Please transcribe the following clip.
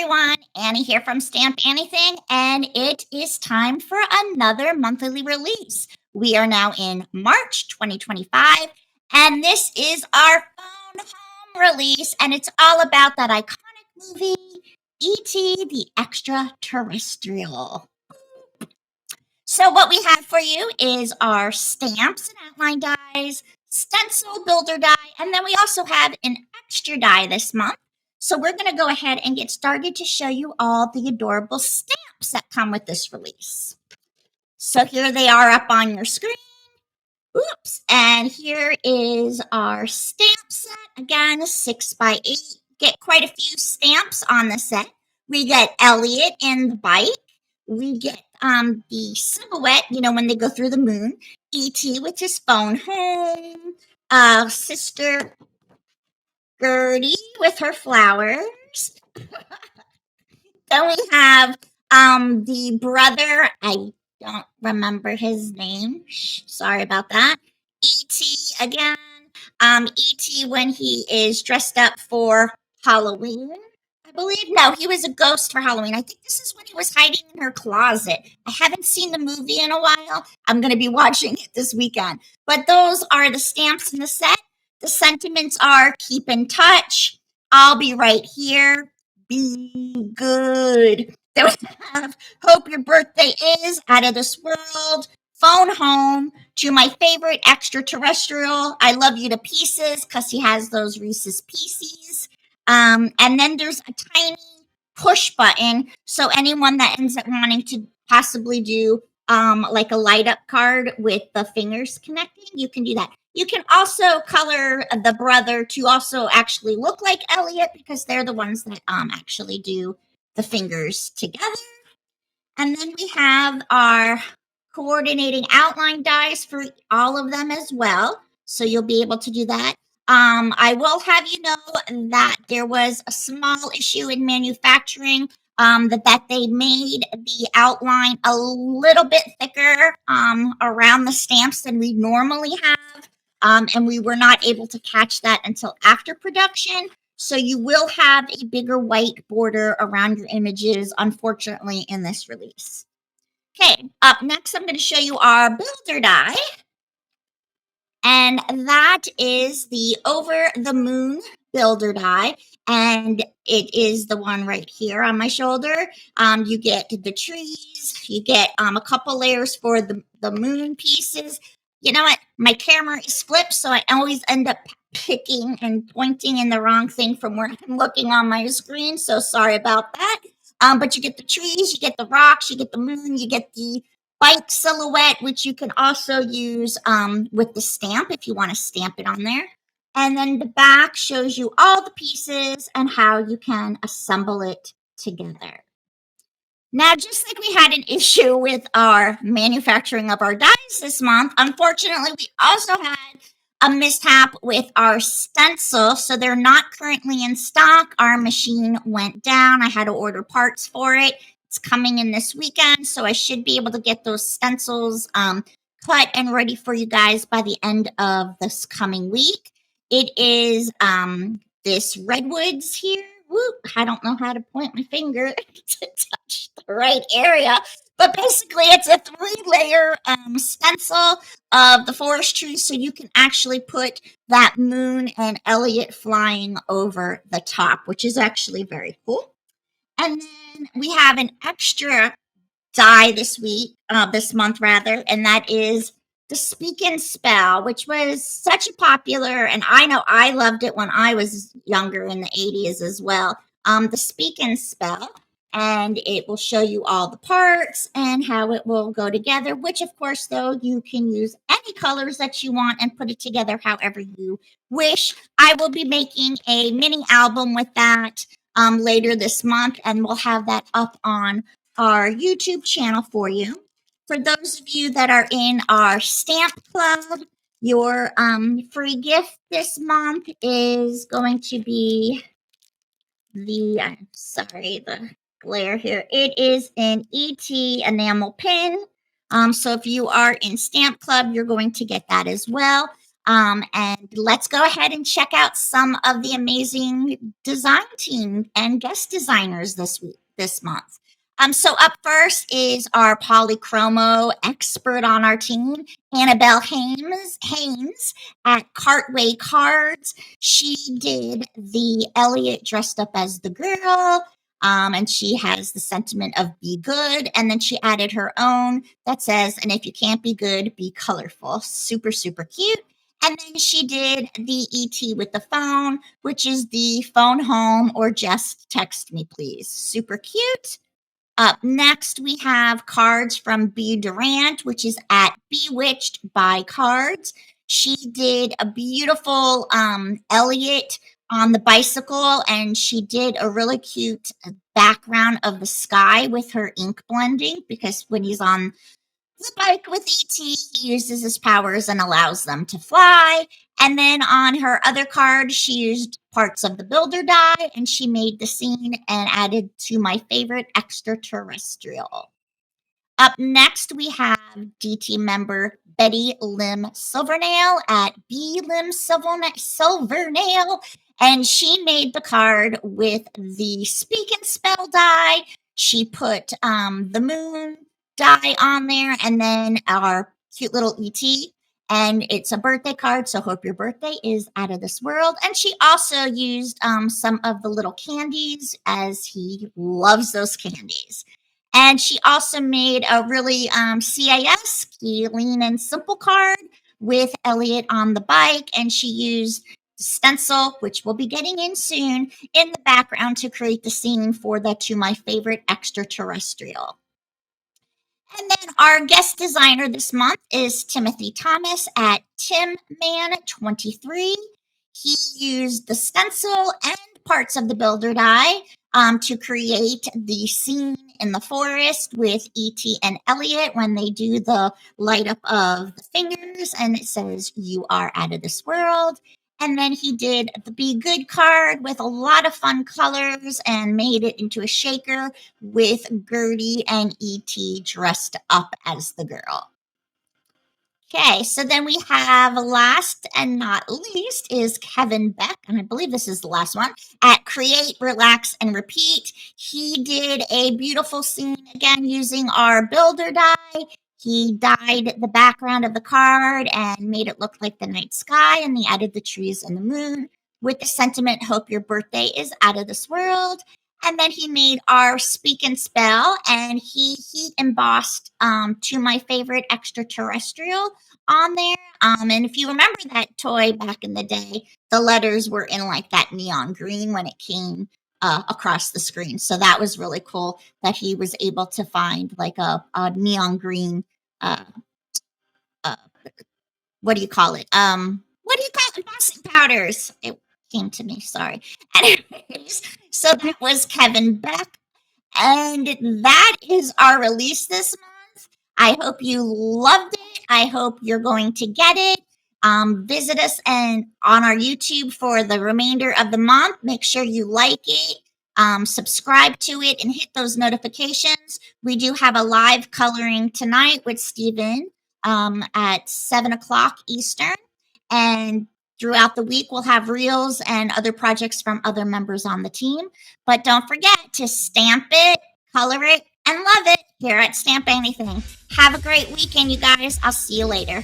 everyone, Annie here from Stamp Anniething, and it is time for another monthly release. We are now in March 2025, and this is our phone home release, and it's all about that iconic movie, E.T. the Extraterrestrial. So what we have for you is our stamps and outline dies, stencil builder die, and then we also have an extra die this month. So we're going to go ahead and get started to show you all the adorable stamps that come with this release. So here they are up on your screen. Oops. And here is our stamp set. Again, 6x8. Get quite a few stamps on the set. We get Elliot and the bike. We get the silhouette, when they go through the moon. E.T. with his phone home. Sister Gertie with her flowers. Then we have the brother. I don't remember his name. Sorry about that. E.T. again. E.T. when he is dressed up for Halloween. I believe. No, he was a ghost for Halloween. I think this is when he was hiding in her closet. I haven't seen the movie in a while. I'm going to be watching it this weekend. But those are the stamps in the set. The sentiments are keep in touch. I'll be right here. Be good. Then we have hope your birthday is out of this world. Phone home to my favorite extraterrestrial. I love you to pieces because he has those Reese's Pieces. And then there's a tiny push button. So anyone that ends up wanting to possibly do like a light up card with the fingers connecting, you can do that. You can also color the brother to also actually look like Elliot because they're the ones that actually do the fingers together. And then we have our coordinating outline dies for all of them as well. So you'll be able to do that. I will have you know that there was a small issue in manufacturing that they made the outline a little bit thicker around the stamps than we normally have. And we were not able to catch that until after production. So you will have a bigger white border around your images, unfortunately, in this release. Okay, up next, I'm going to show you our builder die. And that is the Over the Moon builder die. And it is the one right here on my shoulder. You get the trees. You get a couple layers for the moon pieces. You know what? My camera is flipped, so I always end up picking and pointing in the wrong thing from where I'm looking on my screen. So sorry about that. But you get the trees, you get the rocks, you get the moon, you get the bike silhouette, which you can also use with the stamp if you want to stamp it on there. And then the back shows you all the pieces and how you can assemble it together. Now, just like we had an issue with our manufacturing of our dies this month, unfortunately, we also had a mishap with our stencil. So they're not currently in stock. Our machine went down. I had to order parts for it. It's coming in this weekend, so I should be able to get those stencils cut and ready for you guys by the end of this coming week. It is this Redwoods here. Whoop, I don't know how to point my finger to touch the right area. But basically, it's a 3-layer stencil of the forest trees, so you can actually put that moon and Elliot flying over the top, which is actually very cool. And then we have an extra die this month, and that is the Speak and Spell, which was such a popular, and I know I loved it when I was younger in the 80s as well. The Speak and Spell, and it will show you all the parts and how it will go together, which of course, though, you can use any colors that you want and put it together however you wish. I will be making a mini album with that later this month, and we'll have that up on our YouTube channel for you. For those of you that are in our Stamp Club, your free gift this month is going to be the glare here. It is an ET enamel pin. So if you are in Stamp Club, you're going to get that as well. And let's go ahead and check out some of the amazing design team and guest designers this month. So up first is our polychromo expert on our team, Annabel Haines at Cartway Cards. She did the Elliot dressed up as the girl, and she has the sentiment of be good. And then she added her own that says, and if you can't be good, be colorful. Super, super cute. And then she did the ET with the phone, which is the phone home or just text me, please. Super cute. Up next, we have cards from Bea Durrant, which is at Bewitched by Cards. She did a beautiful Elliot on the bicycle, and she did a really cute background of the sky with her ink blending, because when he's on the bike with E.T., he uses his powers and allows them to fly. And then on her other card, she used parts of the builder die, and she made the scene and added to my favorite extraterrestrial. Up next, we have DT member Betty Lim-Silvernail at Silvernail, and she made the card with the speak and spell die. She put the moon die on there, and then our cute little ET. And it's a birthday card, so hope your birthday is out of this world. And she also used some of the little candies, as he loves those candies. And she also made a really CAS, lean and simple card with Elliot on the bike. And she used Stencil, which we'll be getting in soon, in the background to create the scene for the To My Favorite Extraterrestrial. And then our guest designer this month is Timothy Thomas at TimMan23. He used the stencil and parts of the builder die to create the scene in the forest with E.T. and Elliot when they do the light up of the fingers, and it says, "You are out of this world." And then he did the Be Good card with a lot of fun colors and made it into a shaker with Gertie and E.T. dressed up as the girl. Okay, so then we have last and not least is Kevin Beck, and I believe this is the last one, at Create, Relax, and Repeat. He did a beautiful scene, again, using our builder die. He dyed the background of the card and made it look like the night sky, and he added the trees and the moon with the sentiment, "Hope your birthday is out of this world." And then he made our speak and spell, and he embossed To My Favorite Extraterrestrial on there. And if you remember that toy back in the day, the letters were in like that neon green when it came across the screen. So that was really cool that he was able to find like a neon green. Uh, uh, what do you call it? What do you call it? Embossing powders. It came to me. Sorry. Anyways, so that was Kevin Beck. And that is our release this month. I hope you loved it. I hope you're going to get it. Visit us and on our YouTube for the remainder of the month. Make sure you like it, subscribe to it, and hit those notifications. We do have a live coloring tonight with Stephen at 7 o'clock Eastern. And throughout the week, we'll have reels and other projects from other members on the team. But don't forget to stamp it, color it, and love it here at Stamp Anything. Have a great weekend, you guys. I'll see you later.